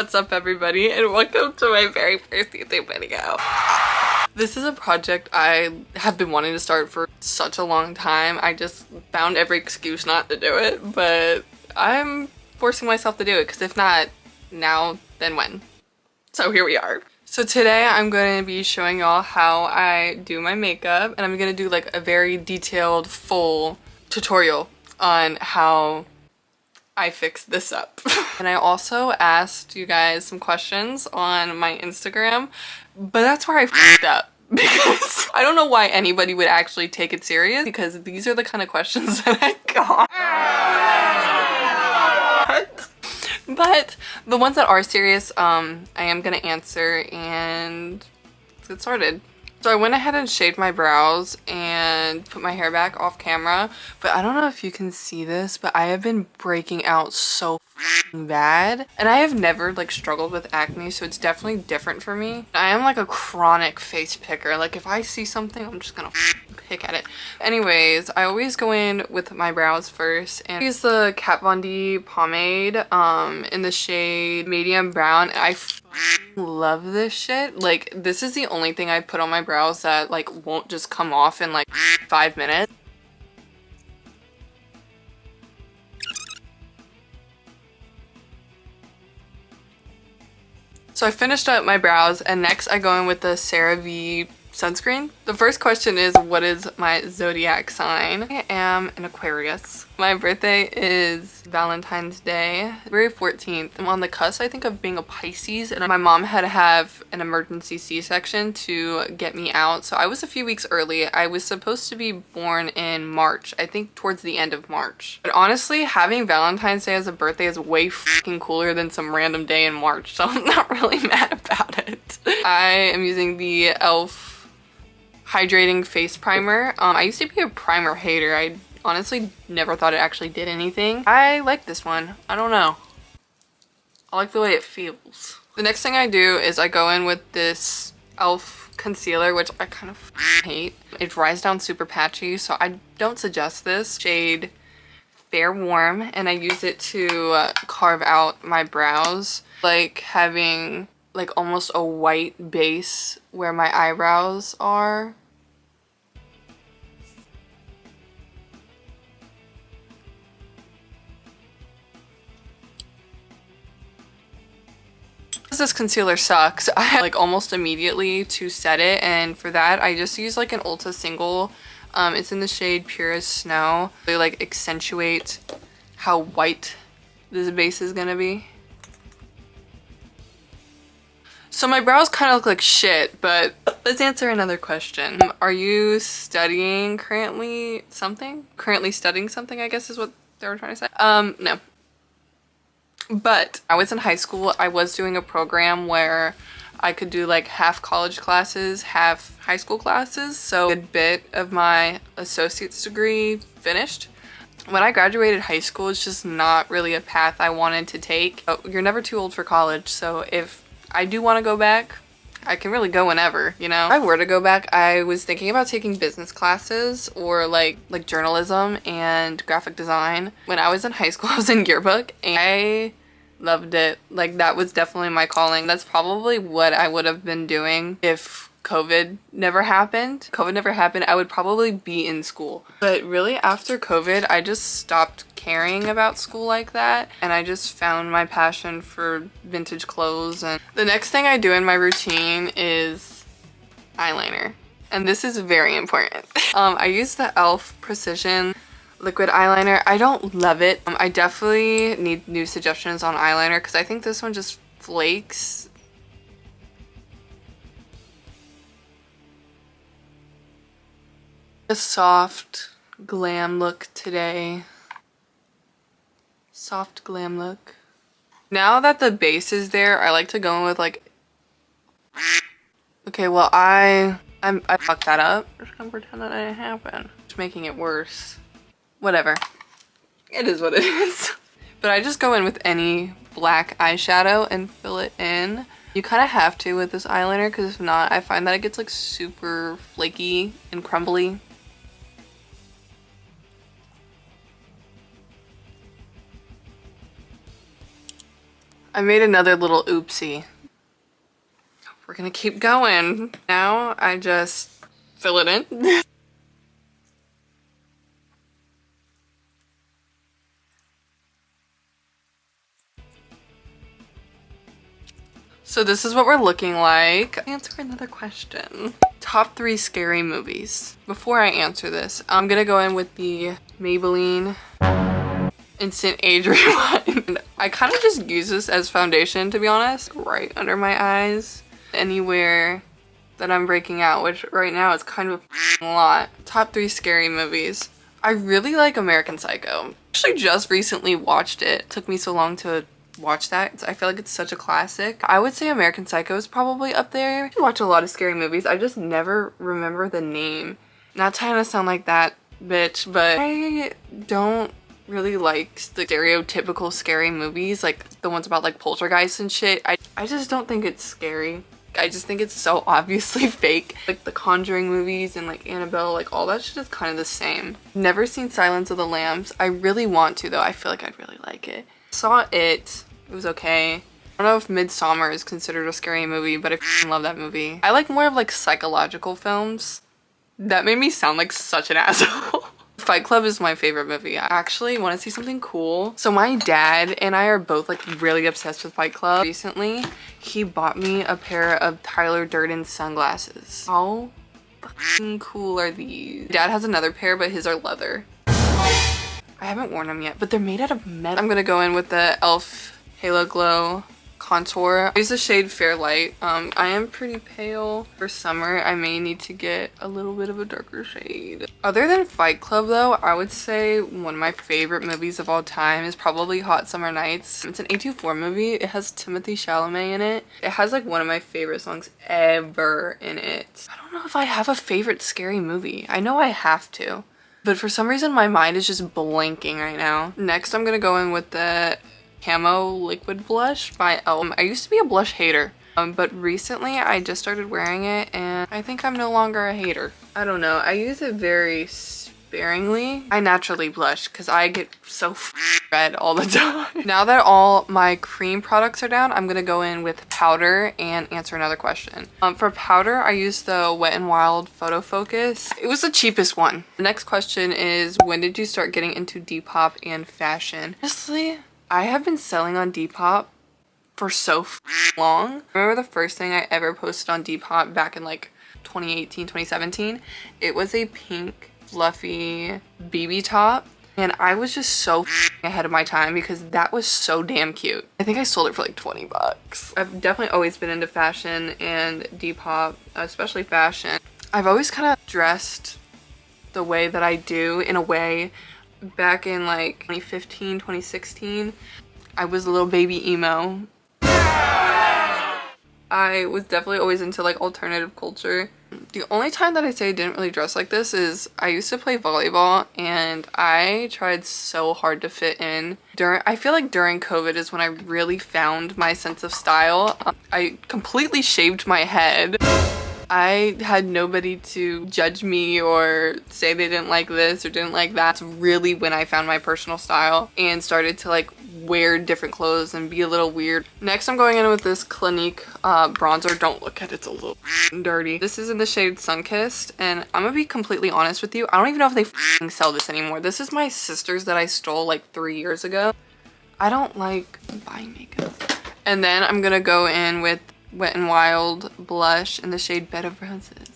What's up everybody and welcome to my very first YouTube video. This is a project I have been wanting to start for such a long time. I just found every excuse not to do it, but I'm forcing myself to do it because if not now, then when? So here we are. So today I'm going to be showing y'all how I do my makeup, and I'm going to do like a very detailed full tutorial on how I fixed this up. And I also asked you guys some questions on my Instagram, but that's where I f***ed up because I don't know why anybody would actually take it serious, because these are the kind of questions that I got. But the ones that are serious, I am gonna answer, and let's get started. So I went ahead and shaved my brows and put my hair back off camera, but I don't know if you can see this, but I have been breaking out so bad, and I have never like struggled with acne, so it's definitely different for me. I am like a chronic face picker. Like if I see something, I'm just gonna pick at it. Anyways, I always go in with my brows first, and I use the Kat Von D pomade in the shade medium brown. I love this shit. Like this is the only thing I put on my brows that like won't just come off in like 5 minutes. So I finished up my brows, and next I go in with the CeraVe sunscreen. The first question is, what is my zodiac sign? I am an Aquarius. My birthday is Valentine's Day, February 14th. I'm on the cusp, I think, of being a Pisces, and my mom had to have an emergency C-section to get me out, so I was a few weeks early. I was supposed to be born in March, I think towards the end of March. But honestly, having Valentine's Day as a birthday is way fucking cooler than some random day in March, so I'm not really mad about it. I am using the e.l.f. hydrating face primer. I used to be a primer hater. I honestly never thought it actually did anything. I like this one. I don't know. I like the way it feels. The next thing I do is I go in with this e.l.f. concealer, which I kind of hate. It dries down super patchy, so I don't suggest this. Shade Fair Warm, and I use it to carve out my brows. Like having like almost a white base where my eyebrows are. This concealer sucks. I had like almost immediately to set it, and for that I just use like an Ulta single. It's in the shade Purest Snow. They like accentuate how white this base is gonna be. So my brows kind of look like shit, but let's answer another question. Are you studying currently something? Currently studying something, I guess is what they were trying to say. No. But I was in high school. I was doing a program where I could do like half college classes, half high school classes. So a good bit of my associate's degree finished. When I graduated high school, it's just not really a path I wanted to take. You're never too old for college, so if I do want to go back, I can really go whenever, you know? If I were to go back, I was thinking about taking business classes or like journalism and graphic design. When I was in high school, I was in yearbook and I loved it. Like that was definitely my calling. That's probably what I would have been doing if COVID never happened. COVID never happened, I would probably be in school. But really after COVID, I just stopped caring about school like that, and I just found my passion for vintage clothes. And the next thing I do in my routine is eyeliner, and this is very important. I use the e.l.f. Precision liquid eyeliner. I don't love it. I definitely need new suggestions on eyeliner because I think this one just flakes. A soft glam look today. Soft glam look. Now that the base is there, I like to go in with like, okay, well I fucked that up. I'm just gonna pretend that didn't happen. Just making it worse. Whatever. It is what it is. But I just go in with any black eyeshadow and fill it in. You kind of have to with this eyeliner, because if not, I find that it gets like super flaky and crumbly. I made another little oopsie. We're gonna keep going. Now I just fill it in. So this is what we're looking like. Answer another question. Top 3 scary movies. Before I answer this, I'm gonna go in with the Maybelline Instant Age Rewind. I kind of just use this as foundation, to be honest, right under my eyes. Anywhere that I'm breaking out, which right now is kind of a lot. Top 3 scary movies. I really like American Psycho. Actually just recently watched it. It took me so long to watch that. I feel like it's such a classic. I would say American Psycho is probably up there. I watch a lot of scary movies. I just never remember the name. Not trying to sound like that bitch, but I don't really like the stereotypical scary movies, like the ones about like poltergeists and shit. I just don't think it's scary. I just think it's so obviously fake. Like the Conjuring movies and like Annabelle, like all that shit is kind of the same. Never seen Silence of the Lambs. I really want to though. I feel like I'd really like it. Saw it. It was okay. I don't know if Midsommar is considered a scary movie, but I love that movie. I like more of like psychological films. That made me sound like such an asshole. Fight Club is my favorite movie. I actually want to see something cool. So my dad and I are both like really obsessed with Fight Club. Recently, he bought me a pair of Tyler Durden sunglasses. How fucking cool are these? Dad has another pair, but his are leather. I haven't worn them yet, but they're made out of metal. I'm gonna go in with the e.l.f. Halo Glow contour. I use the shade Fairlight. I am pretty pale. For summer, I may need to get a little bit of a darker shade. Other than Fight Club though, I would say one of my favorite movies of all time is probably Hot Summer Nights. It's an A24 movie. It has Timothée Chalamet in it. It has like one of my favorite songs ever in it. I don't know if I have a favorite scary movie. I know I have to, but for some reason my mind is just blanking right now. Next, I'm gonna go in with the Camo Liquid Blush by e.l.f. I used to be a blush hater, but recently I just started wearing it and I think I'm no longer a hater. I don't know. I use it very sparingly. I naturally blush because I get so red all the time. Now that all my cream products are down, I'm gonna go in with powder and answer another question. For powder, I use the Wet n Wild Photo Focus. It was the cheapest one. The next question is, when did you start getting into Depop and fashion? Honestly, I have been selling on Depop for so long. I remember the first thing I ever posted on Depop back in like 2018, 2017. It was a pink fluffy BB top and I was just so ahead of my time because that was so damn cute. I think I sold it for like 20 bucks. I've definitely always been into fashion and Depop, especially fashion. I've always kind of dressed the way that I do in a way. Back in like 2015, 2016, I was a little baby emo. I was definitely always into like alternative culture. The only time that I say I didn't really dress like this is I used to play volleyball and I tried so hard to fit in. I feel like during COVID is when I really found my sense of style. I completely shaved my head. I had nobody to judge me or say they didn't like this or didn't like that. It's really when I found my personal style and started to like wear different clothes and be a little weird. Next, I'm going in with this Clinique bronzer. Don't look at it, it's a little dirty. This is in the shade Sunkissed, and I'm gonna be completely honest with you. I don't even know if they sell this anymore. This is my sister's that I stole like 3 years ago. I don't like buying makeup. And then I'm gonna go in with Wet n Wild blush in the shade Bed of Roses.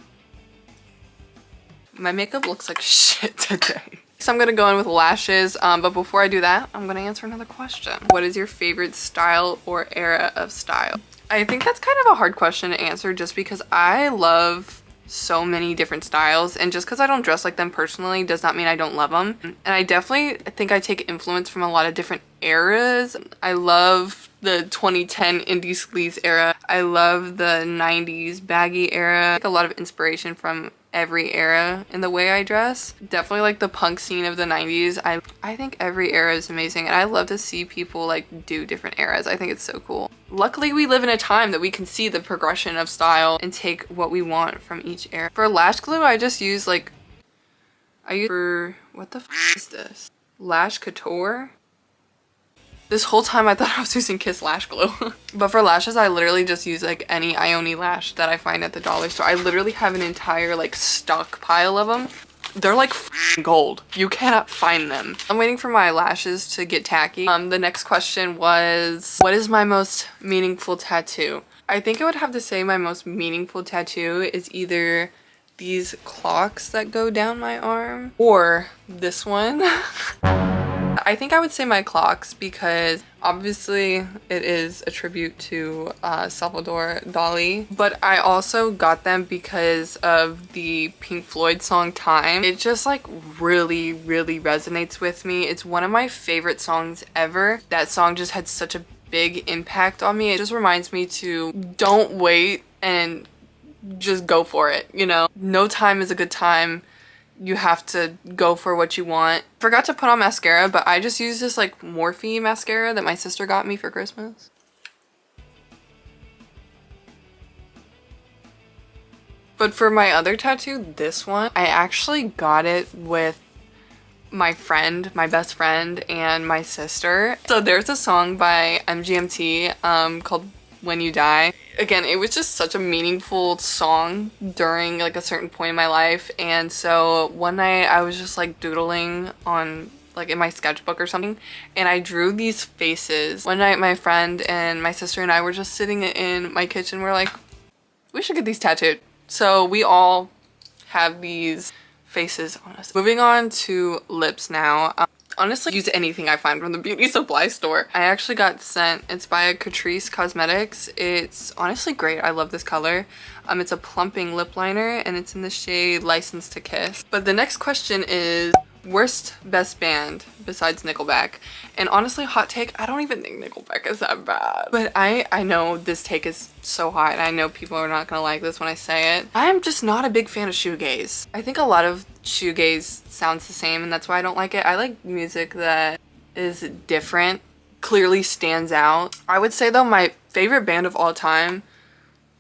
My makeup looks like shit today. So I'm gonna go in with lashes, but before I do that, I'm gonna answer another question. What is your favorite style or era of style? I think that's kind of a hard question to answer just because I love so many different styles, and just because I don't dress like them personally does not mean I don't love them. And I definitely think I take influence from a lot of different eras. I love the 2010 indie sleaze era. I love the 90s baggy era. I take a lot of inspiration from every era in the way I dress. Definitely like the punk scene of the 90s. I think every era is amazing and I love to see people like do different eras. I think it's so cool. Luckily we live in a time that we can see the progression of style and take what we want from each era. For lash glue, I just use like, what the f is this? Lash Couture? This whole time I thought I was using Kiss Lash Glue. But for lashes, I literally just use like any Ione lash that I find at the dollar store. I literally have an entire like stockpile of them. They're like gold. You cannot find them. I'm waiting for my lashes to get tacky. The next question was, what is my most meaningful tattoo? I think I would have to say my most meaningful tattoo is either these clocks that go down my arm or this one. I think I would say my clocks because obviously it is a tribute to Salvador Dali, but I also got them because of the Pink Floyd song Time. It just like really resonates with me. It's one of my favorite songs ever. That song just had such a big impact on me. It just reminds me to don't wait and just go for it, you know? No time is a good time. You have to go for what you want. Forgot to put on mascara, but I just used this like Morphe mascara that my sister got me for Christmas. But for my other tattoo, this one, I actually got it with my friend, my best friend, and my sister. So there's a song by MGMT called When You Die. Again, it was just such a meaningful song during like a certain point in my life, and so one night I was just like doodling on like in my sketchbook or something, and I drew these faces. One night my friend and my sister and I were just sitting in my kitchen. We're like, we should get these tattooed. So we all have these faces on us. Moving on to lips now. Honestly, use anything I find from the beauty supply store. I actually got sent, it's by Catrice Cosmetics. It's honestly great. I love this color. It's a plumping lip liner and it's in the shade License to Kiss. But the next question is worst best band besides Nickelback. And honestly, hot take, I don't even think Nickelback is that bad. But I know this take is so hot and I know people are not gonna like this when I say it. I'm just not a big fan of shoegaze. I think a lot of shoegaze sounds the same and that's why I don't like it. I like music that is different, clearly stands out. I would say though my favorite band of all time,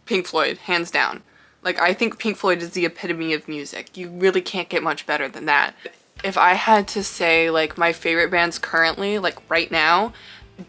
Pink Floyd, hands down. Like I think Pink Floyd is the epitome of music. You really can't get much better than that. If I had to say like my favorite bands currently, like right now,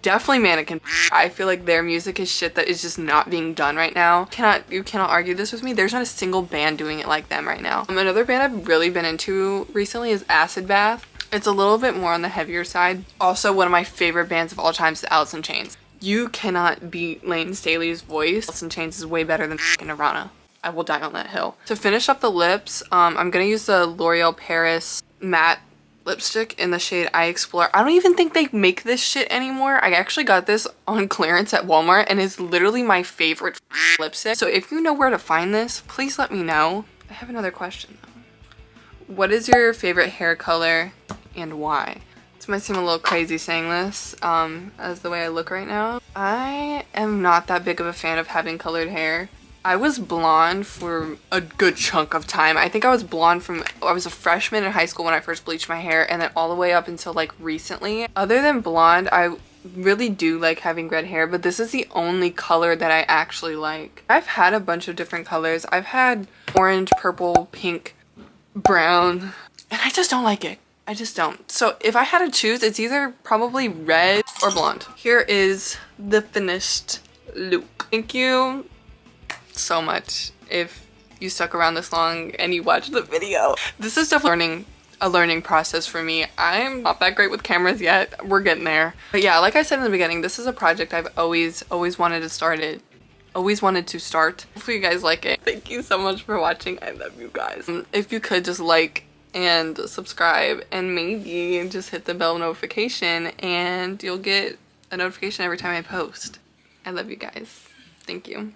definitely Mannequin. I feel like their music is shit that is just not being done right now. You cannot argue this with me. There's not a single band doing it like them right now. Another band I've really been into recently is Acid Bath. It's a little bit more on the heavier side. Also, one of my favorite bands of all time is Alice in Chains. You cannot beat Layton Staley's voice. Alice in Chains is way better than Nirvana. I will die on that hill. To finish up the lips, I'm gonna use the L'Oreal Paris matte lipstick in the shade I Explore. I don't even think they make this shit anymore. I actually got this on clearance at Walmart and it's literally my favorite lipstick. So if you know where to find this, please let me know. I have another question though. What is your favorite hair color and why? This might seem a little crazy saying this as the way I look right now. I am not that big of a fan of having colored hair. I was blonde for a good chunk of time. I think I was blonde I was a freshman in high school when I first bleached my hair and then all the way up until like recently. Other than blonde, I really do like having red hair, but this is the only color that I actually like. I've had a bunch of different colors. I've had orange, purple, pink, brown, and I just don't like it. I just don't. So if I had to choose, it's either probably red or blonde. Here is the finished look. Thank you so much if you stuck around this long and you watched the video. This is definitely a learning process for me. I'm not that great with cameras yet. We're getting there. But yeah, like I said in the beginning, this is a project I've always wanted to start. Hopefully you guys like it. Thank you so much for watching. I love you guys. If you could just like and subscribe and maybe just hit the bell notification and you'll get a notification every time I post. I love you guys. Thank you.